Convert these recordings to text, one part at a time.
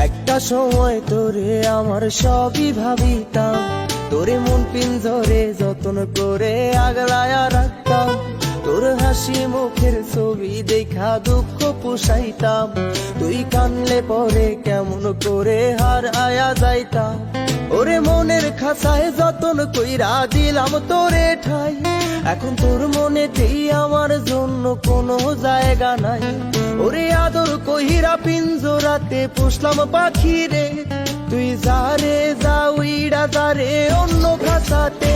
একটা সময় তোরে আমার সবই ভাবিতাম, তোরে মন পিঞ্জরে যতন করে আগলায়া রাখতাম। তোর হাসি মুখের ছবি দেখা দুঃখ পুষাইতাম, তুই কানলে পরে কেমন করে হার আয়া যাইতাম। ওরে মনের খাঁচায় যতন কইরা দিলাম তোরে ঠাই, এখন তোর মনেতেই আমার জন্য কোনো জায়গা নাই। ওরে আদর কহিরা পিঞ্জরাতে পুষলাম পাখি রে, তুই যারে যা উইড়া যারে অন্য খাঁচাতে।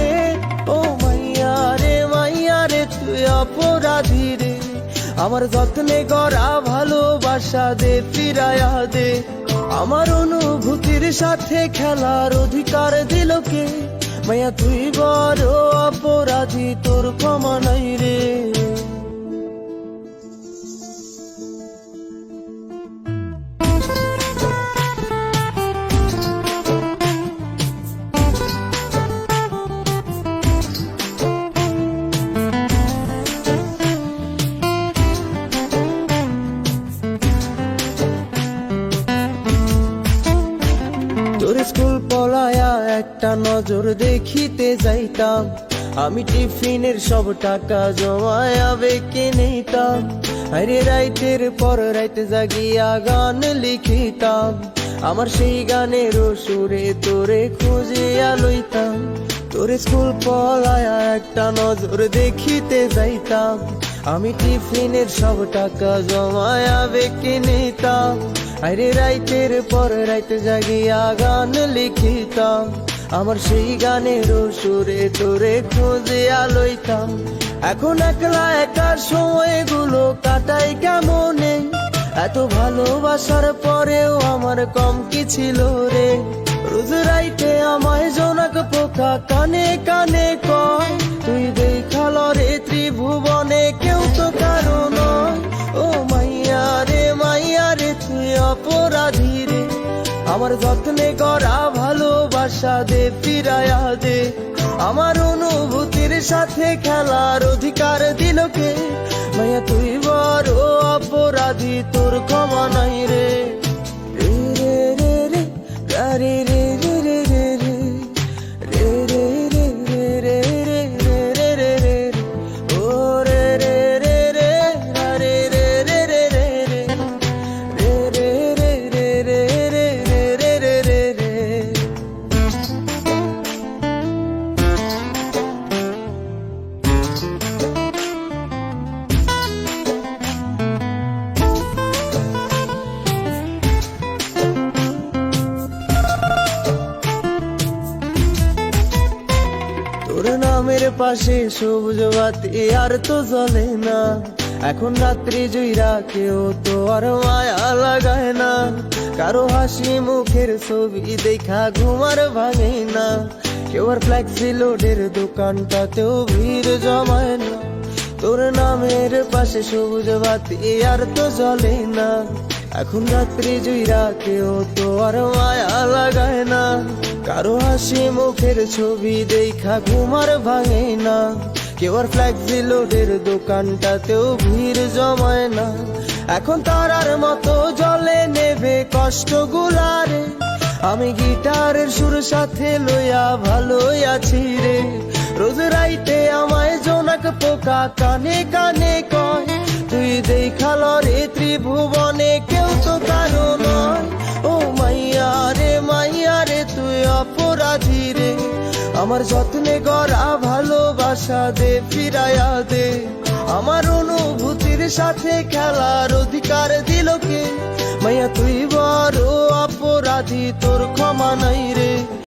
ও মাইয়া রে তুই অপরাধী রে, আমার যত্নে গড়া ভালোবাসা দে ফিরায়া দে। আমার অনুভূতির সাথে খেলার অধিকার দিল কে? মাইয়া তুই বড় অপরাধী, তোর ক্ষমা নাই রে। তোর স্কুল পলায়া একটা নজর দেখিতে যাইতাম, আমি টিফিনের সব টাকা জমায়া বেঁকে নিতাম। আরে রাইতের পর রাইতে জাগিয়া গান লিখিতাম, আমার সেই গানের সুরে তোরে খুঁজিয়া লইতাম। তোর স্কুল পলায়া একটা নজর দেখিতে যাইতাম, আমি টিফিনের সব টাকা জমায়া বেঁকে নিতাম। আরে রাইতের পর রাইতে জাগিয়া গান লিখিতাম, আমার সেই গানের সুরে তোরে খুঁজিয়া লইতাম। এখন একলা একার সময়গুলো কাটাই কেমনে, এত ভালোবাসার পরেও আমার কম কি ছিল রে। রোজ রাইতে আমায় জোনাক পোকা কানে কানে কয়, তুই দেখাল রে ত্রিভুবনে কেউ তো কারো নয়। ও মাইয়া রে তুই অপরাধী রে, আমার যত্নে গড়া ভালোবাসা দে ফিরায়া দে। আমার অনুভূতির সাথে খেলার অধিকার দিল কে? মাইয়া তুই বড় অপরাধী, তোর ক্ষমা নাই রে। রে রে রে রে রে রে রে রে রে রে রে রে রে রে রে রে রে ও রে রে রে রে রে রে রে রে রে রে তোর নামের পাশে সবুজ বাতি আর তো জ্বলে না, এখন রাত্রি জুইরা কেউ তো আর মায়া লাগায় না। কারো হাসি মুখের ছবি দেখা ঘুমার ভাঙে না, কেউ আর ফ্লেক্সি লোডের দোকানটাতেও ভিড় জমায় না। তোর নামের পাশে সবুজ বাতি আর তো জ্বলে না, এখন রাত্রি জুইরা কেউ তো আর মায়া লাগায় না। কারো হাসি মুখের ছবি দেখা ঘুমার ভাঙে না, কেউ আর ফ্লেক্সি লোডের দোকানটাতেও ভিড় জমায় না। এখন তারার মতো জলে নেবে কষ্ট গুলারে, আমি গিটারের সুর সাথে লইয়া ভালোই আছি রে। রোজ রাইতে আমায় জোনাক পোকা কানে কানে কয়, তুই দেখাল রে ত্রিভুবনে কেউ তো কারো নয়। ও মাইয়া রে তুই অপরাধী রে, আমার যত্নে গড়া ভালোবাসা দে ফিরায়া দে। আমার অনুভূতির সাথে খেলার অধিকার দিল কে? মাইয়া তুই বড় অপরাধী, তোর ক্ষমা নাই রে।